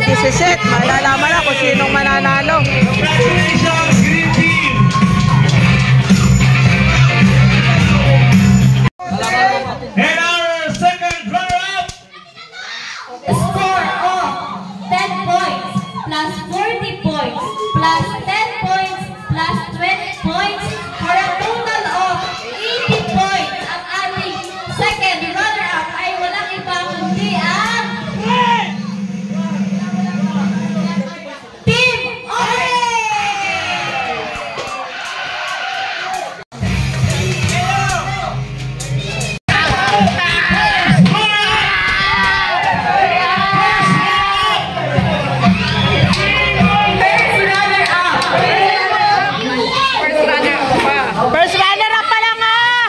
17. Malalaman na kung sinong mananalo. Congratulations, Green Team! And our second runner-up, Score of 10 points plus 40 points plus 10 points plus 20 points for a total of 80 points. Ang ating second runner-up ay walang iba kundi ang Team Orange! First runner-up pa lang ah!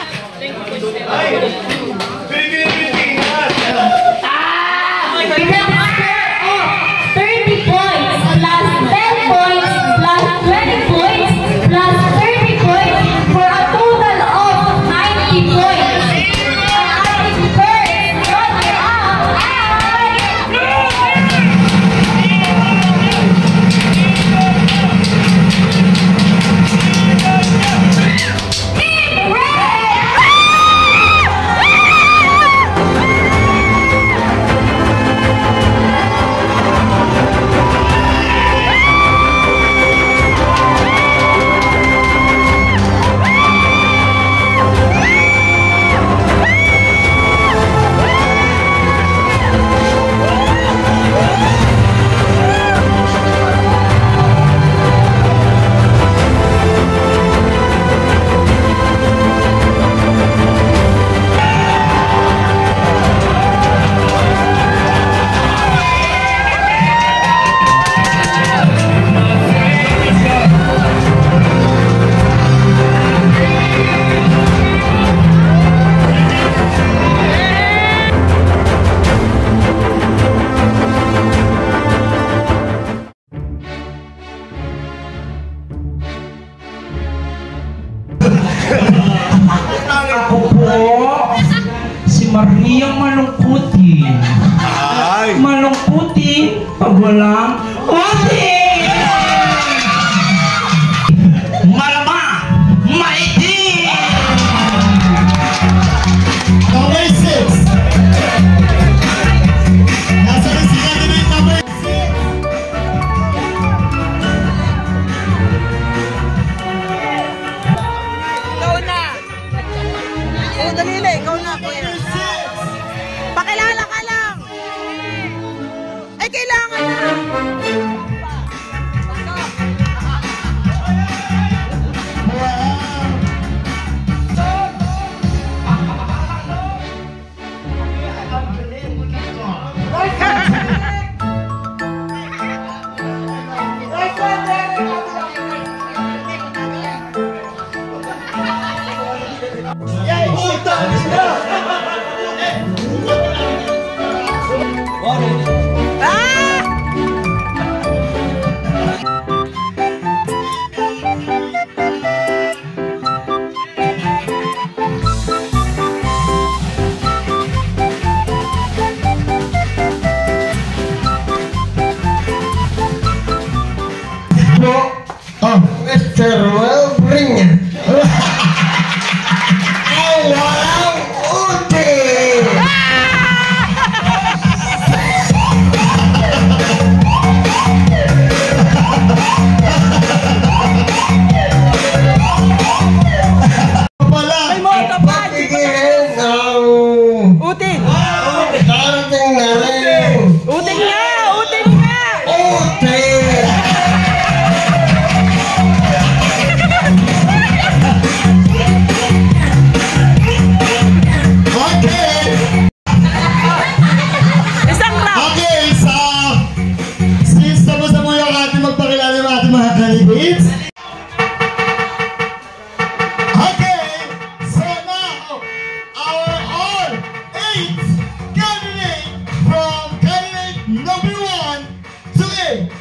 Ako po, si Maria Malungkutin. Malungkutin pag walang utin! Malama! Maitim! Number 6. Nasa na si candidate number 6. Ikaw na! Oh, dalili, ikaw na, kuya. Pakilala ka lang! Ay, kailangan na! Mr. Wellbring. Ay, walang utin! May moto pa! Patigilin ang Utin! karating na rin. Utin nga! Utin nga! Utin! Okay! Isang round! Okay, since tapos na po yung ating magpakilala ng ating mga candidates. Okay, so now, our all 8 candidates from candidate number 1 to 8.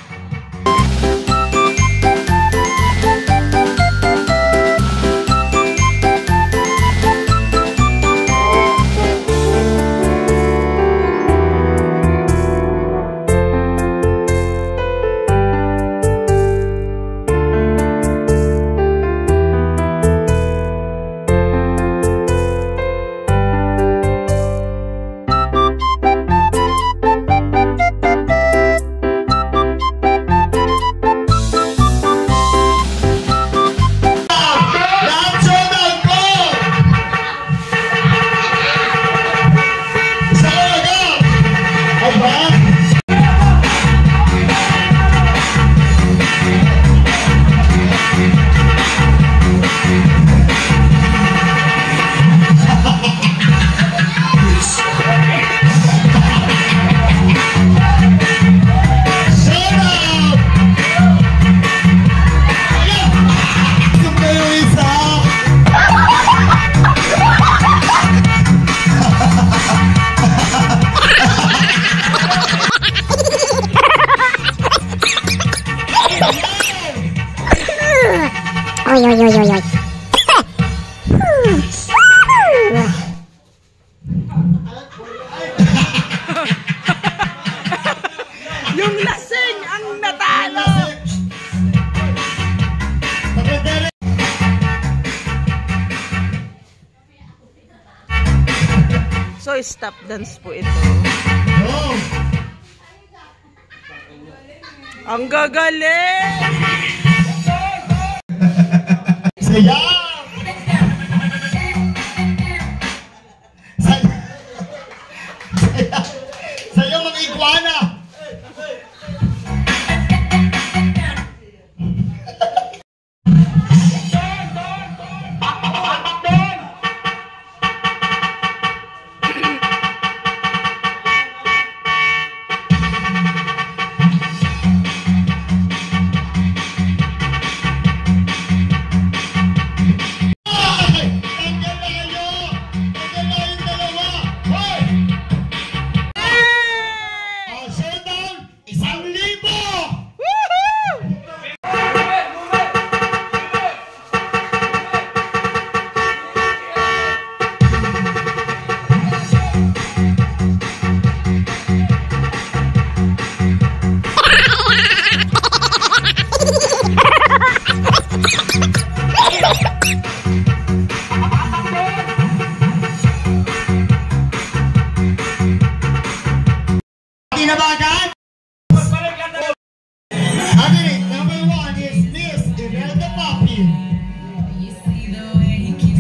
Yung lasing ang natalo. So, stop dance po ito. Oh. Ang gagaling! Saya! Saya mga iguana!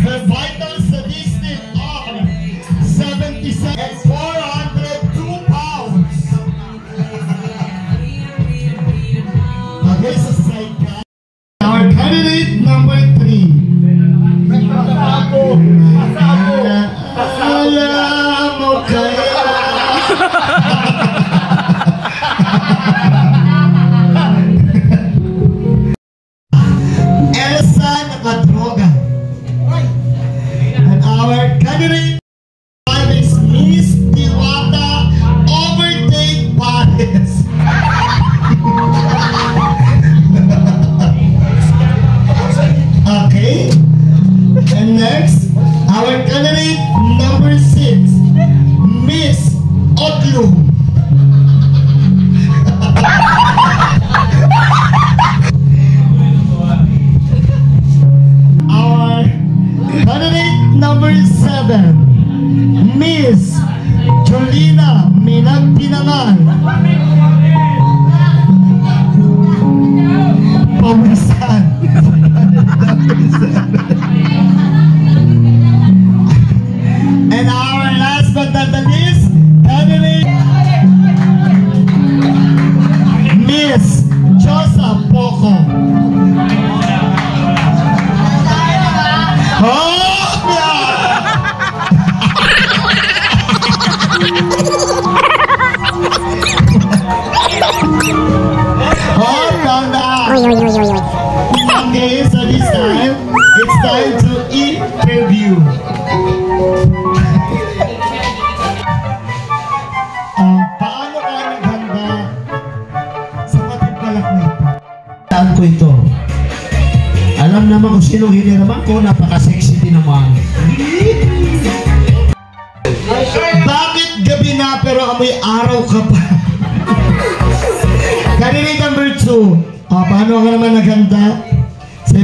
Her vital statistics are 77 and 402 pounds. Okay, so our candidate number 3. Alam mo kaya. Elsa nakadroga. And our candidate is Miss Diwata Overtake Paris. Okay. And next, our candidate number 6, Miss Odlu. Our candidate number 7, Miss Jolina Minagpinangan. Pawisan. And our last but not the least, candidate Miss Josa Poco. Okay, so this time, it's time to interview. Paano ka naghanda sa matimpalak na ito? Saan ko ito? Alam naman kung sino hiniraman ko, napaka-sexy din naman. Bakit gabi na pero amoy araw ka pa? Candidate number 2. Paano ka naman naghanda? Sa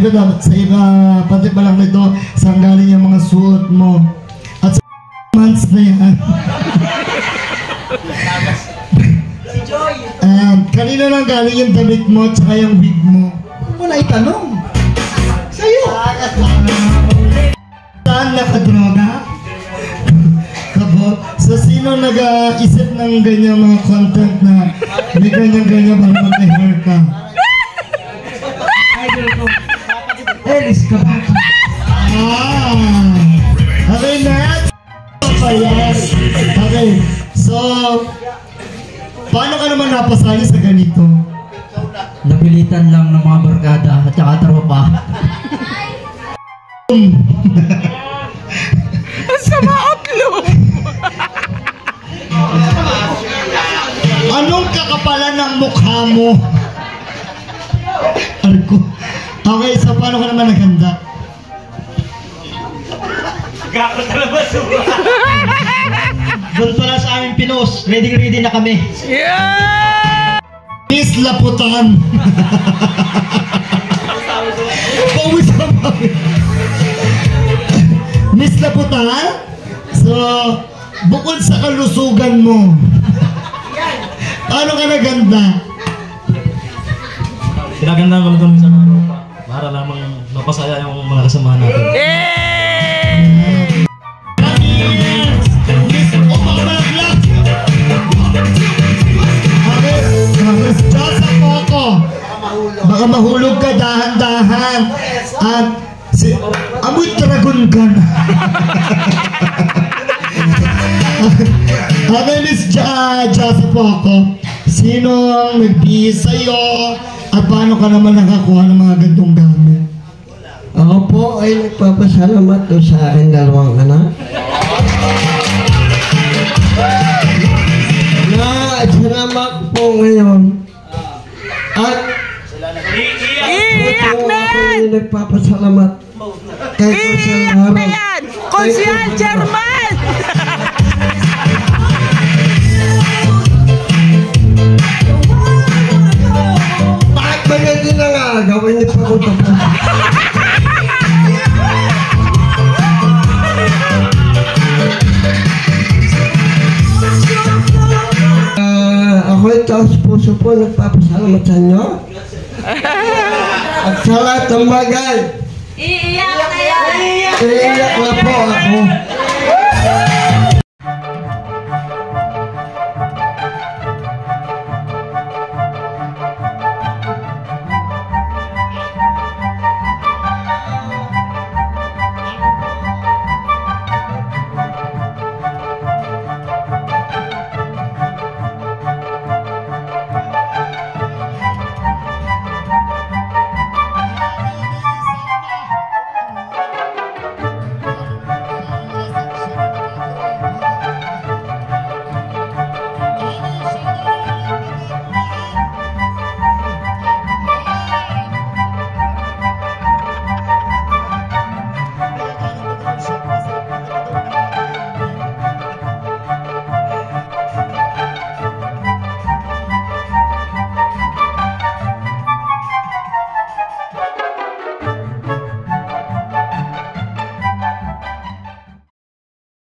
iba, pati pa lang nito, saan galing yung mga suot mo? At sa months na yan. Kanina lang galing yung damit mo at saka yung wig mo. Wala itanong. Sa'yo. Saan nakadroga? Kabo? So sino nag-isip ng ganyan mga content na may ganyan-ganyan para mag-hair ka? Idol ko. Elis ka ba? Okay, next. Yes. Okay, so paano ka naman napasali sa ganito? Napilitan lang ng mga barkada at saka tropa. Sama utlog! Anong kakapalan ng mukha mo? Arko. Okay, so paano ka naman naghanda? Gako talaga suwa. Doon pala sa aming pinos. Ready na kami. Yeah! Miss Laputan. Pawis ka ba? Miss Laputan? So, bukod sa kalusugan mo, paano ka naganda? Pinagandaan ko lang kami sa mga para lamang mapasaya yung mga kasamahan natin. Baka mahulog ka dahan-dahan at amoy dragon ka na. Okay, Miss Jasa Poco, sino ang nagbihis sa'yo at paano ka naman nakakuha ng mga gantong gamit? Ako po ay nagpapasalamat doon sa aking dalawang anak. Na salamat po ngayon. At Iiyak na ako yan! ay nagpapasalamat kay Kusel Iiyak na Harold. yan! Konsyal German! Bakit ba ganyan na nga? Gawin niyo pa ko ito po. Ako ay taos puso po nagpapasalamat sa inyo. At sa lahat ng bagay, Iiyak na yan! iiyak na po ako.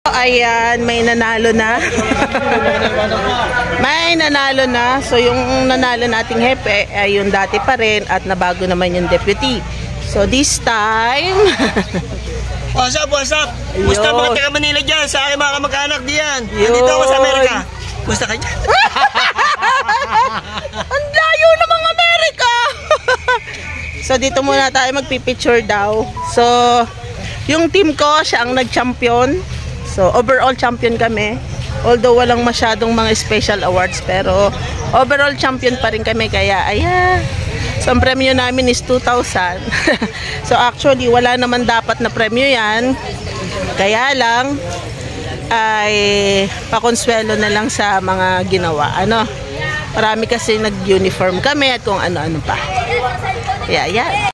Ayan, may nanalo na. May nanalo na. So, yung nanalo nating hepe ay yung dati pa rin at nabago naman yung deputy. So, this time... What's up, what's up? Musta mga taga Manila dyan? Sa aking mga kamag-anak diyan. Yun. Nandito ako sa Amerika. Musta ka dyan? Ang layo ng mga Amerika! So, dito muna tayo magpipicture daw. So, yung team ko, siya ang nag-champion. So, overall champion kami. Although walang masyadong mga special awards, pero overall champion pa rin kami. Kaya, ayan. So, ang premyo namin is 2,000. So, actually, wala naman dapat na premyo yan. Kaya lang, ay pakonsuelo na lang sa mga ginawa. Ano? Marami kasi nag-uniform kami at kung ano-ano pa. Yeah, yeah.